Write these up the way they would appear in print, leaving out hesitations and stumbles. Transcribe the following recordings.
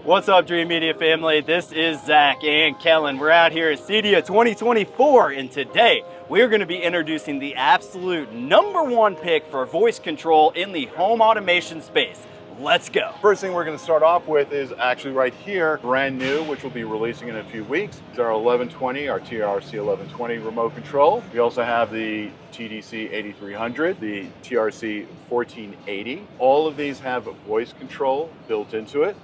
What's up, Dream Media family? This is Zach and Kellen. We're out here at CEDIA 2024, and today we're going to be introducing the absolute #1 pick for voice control in the home automation space. Let's go. First thing we're going to start off with is actually right here, brand new, which we'll be releasing in a few weeks. It's our 1120, our TRC 1120 remote control. We also have the TDC 8300, the TRC 1480. All of these have voice control built into it.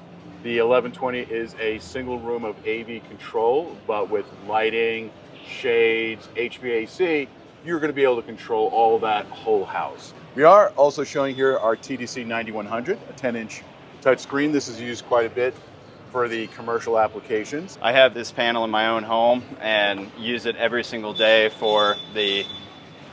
The 1120 is a single room of AV control, but with lighting, shades, HVAC, you're going to be able to control all that whole house. We are also showing here our TDC 9100, a 10-inch touchscreen. This is used quite a bit for the commercial applications. I have this panel in my own home and use it every single day for the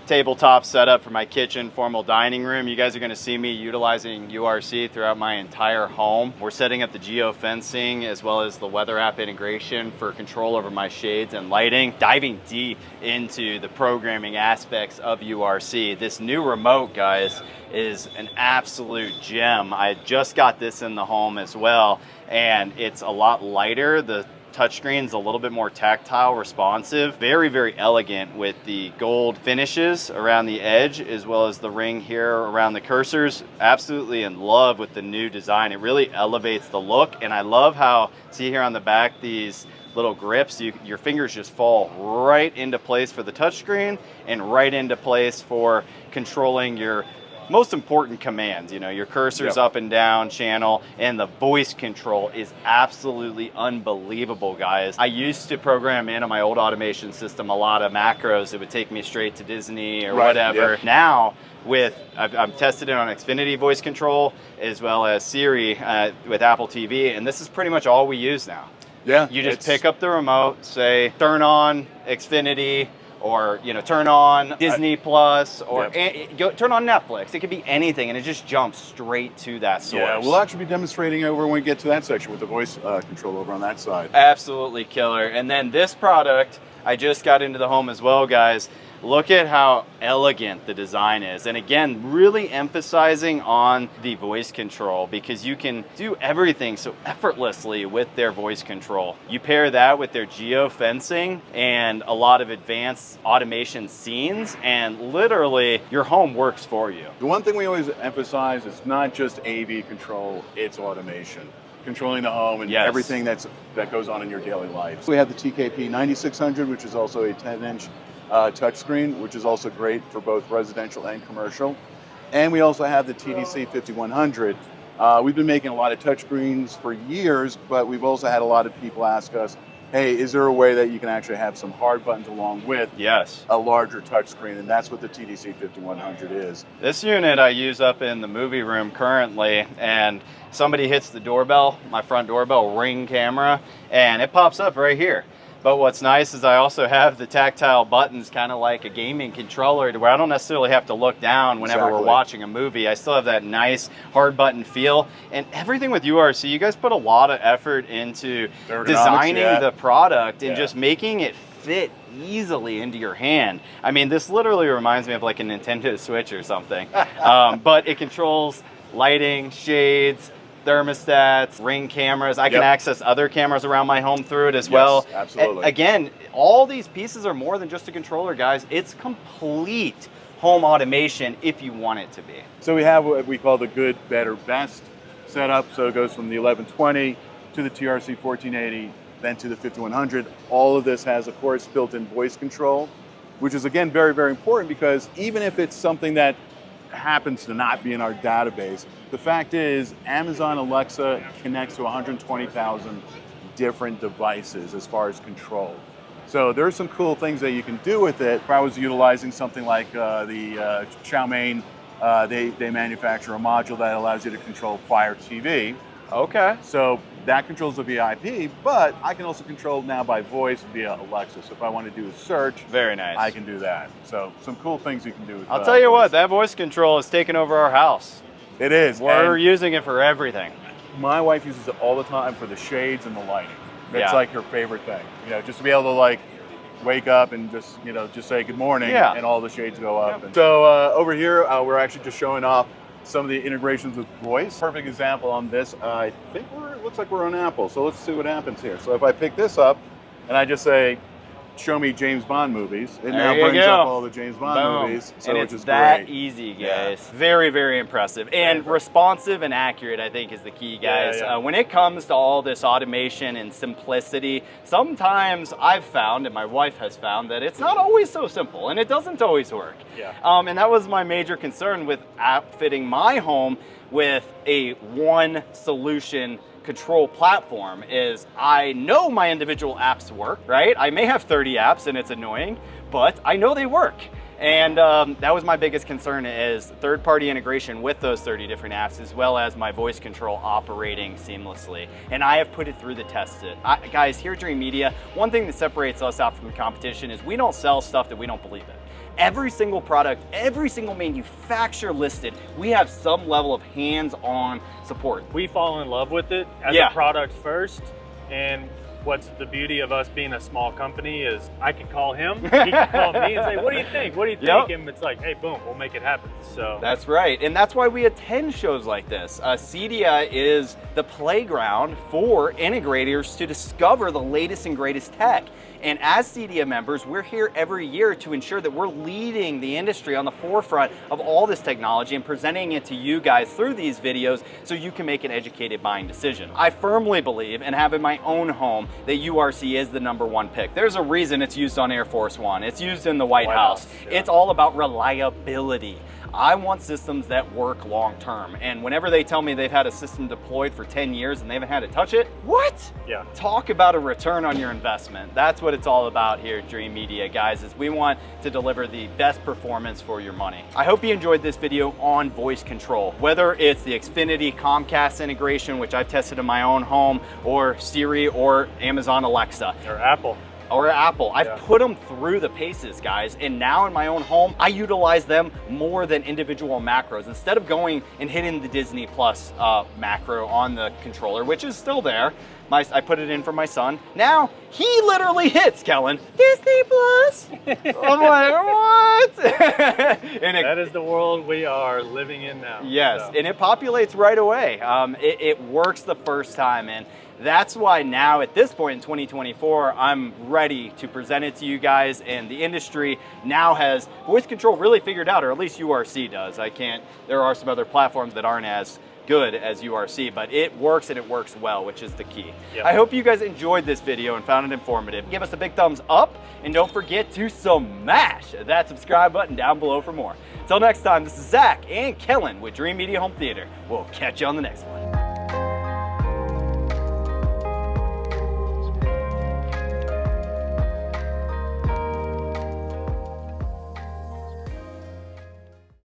tabletop setup for my kitchen, formal dining room. You guys are going to see me utilizing URC throughout my entire home. We're setting up the geo-fencing as well as the weather app integration for control over my shades and lighting. Diving deep into the programming aspects of URC. This new remote, guys, is an absolute gem. I just got this in the home as well, and it's a lot lighter. The touchscreen's a little bit more tactile, responsive, very, very elegant with the gold finishes around the edge as well as the ring here around the cursors. Absolutely in love with the new design. It really elevates the look, and I love how, see here on the back, these little grips, your fingers just fall right into place for the touchscreen and right into place for controlling your most important commands, you know, your cursors up and down channel, and the voice control is absolutely unbelievable, guys. I used to program in on my old automation system a lot of macros that would take me straight to Disney or whatever. Yep. Now, I've tested it on Xfinity voice control as well as Siri with Apple TV, and this is pretty much all we use now. Yeah. You just pick up the remote, say, turn on Xfinity, or, you know, turn on Disney Plus, or turn on Netflix. It could be anything, and it just jumps straight to that source. Yeah, we'll actually be demonstrating over when we get to that section with the voice control over on that side. Absolutely killer. And then this product, I just got into the home as well, guys. Look at how elegant the design is. And again, really emphasizing on the voice control, because you can do everything so effortlessly with their voice control. You pair that with their geo-fencing and a lot of advanced automation scenes, and literally your home works for you. The one thing we always emphasize is not just AV control, it's automation. Controlling the home and everything that goes on in your daily life. So we have the TKP 9600, which is also a 10-inch touchscreen, which is also great for both residential and commercial. And we also have the TDC 5100. We've been making a lot of touchscreens for years, but we've also had a lot of people ask us, hey, is there a way that you can actually have some hard buttons along with a larger touchscreen? And that's what the TDC 5100 is. This unit I use up in the movie room currently, and somebody hits the doorbell, my front doorbell, Ring camera, and it pops up right here. But what's nice is I also have the tactile buttons, kind of like a gaming controller, to where I don't necessarily have to look down whenever we're watching a movie. I still have that nice hard button feel. And everything with URC, you guys put a lot of effort into designing the product and just making it fit easily into your hand. I mean, this literally reminds me of like a Nintendo Switch or something. But it controls lighting, shades, thermostats, Ring cameras. I can access other cameras around my home through it as well. Absolutely. Again, all these pieces are more than just a controller, guys. It's complete home automation if you want it to be. So we have what we call the good, better, best setup. So it goes from the 1120 to the TRC 1480, then to the 5100. All of this has, of course, built-in voice control, which is, again, very, very important, because even if it's something that happens to not be in our database, the fact is Amazon Alexa connects to 120,000 different devices as far as control. So there's some cool things that you can do with it. If I was utilizing something like the Xiaomi, they manufacture a module that allows you to control Fire TV. Okay. So that controls the VIP, but I can also control now by voice via Alexa. So if I want to do a search, very nice, I can do that. So some cool things you can do with I'll tell you what, that voice control is taking over our house. It is. We're using it for everything. My wife uses it all the time for the shades and the lighting. It's like her favorite thing. You know, just to be able to like wake up and just, you know, just say good morning and all the shades go up. And so over here, we're actually just showing off some of the integrations with voice. Perfect example on this, I think looks like we're on Apple. So let's see what happens here. So if I pick this up and I just say, show me James Bond movies, it now brings up all the James Bond movies. So and which it's is that great. easy, guys. Yeah. Very, very impressive. And responsive and accurate, I think, is the key, guys. When it comes to all this automation and simplicity, sometimes I've found, and my wife has found, that it's not always so simple, and it doesn't always work. Yeah. And that was my major concern with outfitting my home with a one solution control platform. Is I know my individual apps work, right? I may have 30 apps and it's annoying, but I know they work. And that was my biggest concern, is third-party integration with those 30 different apps, as well as my voice control operating seamlessly. And I have put it through the test. Guys, here at Dream Media, one thing that separates us out from the competition is we don't sell stuff that we don't believe in. Every single product, every single manufacturer listed, we have some level of hands-on support. We fall in love with it as a product first, and what's the beauty of us being a small company is I can call him, he can call me and say, what do you think? What do you think? And it's like, hey, boom, we'll make it happen. So that's right. And that's why we attend shows like this. CEDIA is the playground for integrators to discover the latest and greatest tech. And as CEDIA members, we're here every year to ensure that we're leading the industry on the forefront of all this technology and presenting it to you guys through these videos so you can make an educated buying decision. I firmly believe, and have in my own home, that URC is the #1 pick. There's a reason it's used on Air Force One. It's used in the White House. It's all about reliability. I want systems that work long term. And whenever they tell me they've had a system deployed for 10 years and they haven't had to touch it, what? Yeah. Talk about a return on your investment. That's what it's all about here at Dream Media, guys, is we want to deliver the best performance for your money. I hope you enjoyed this video on voice control, whether it's the Xfinity Comcast integration, which I've tested in my own home, or Siri or Amazon Alexa. Or Apple. I've put them through the paces, guys, and now in my own home, I utilize them more than individual macros. Instead of going and hitting the Disney Plus macro on the controller, which is still there, I put it in for my son. Now, he literally hits, Kellen, Disney Plus. I'm like, what? That is the world we are living in now. Yes, and it populates right away. It works the first time, and that's why now at this point in 2024, I'm ready to present it to you guys, and the industry now has voice control really figured out, or at least URC does. There are some other platforms that aren't as good as URC, but it works, and it works well, which is the key. Yep. I hope you guys enjoyed this video and found it informative. Give us a big thumbs up, and don't forget to smash that subscribe button down below for more. Until next time, this is Zach and Kellen with Dream Media Home Theater. We'll catch you on the next one.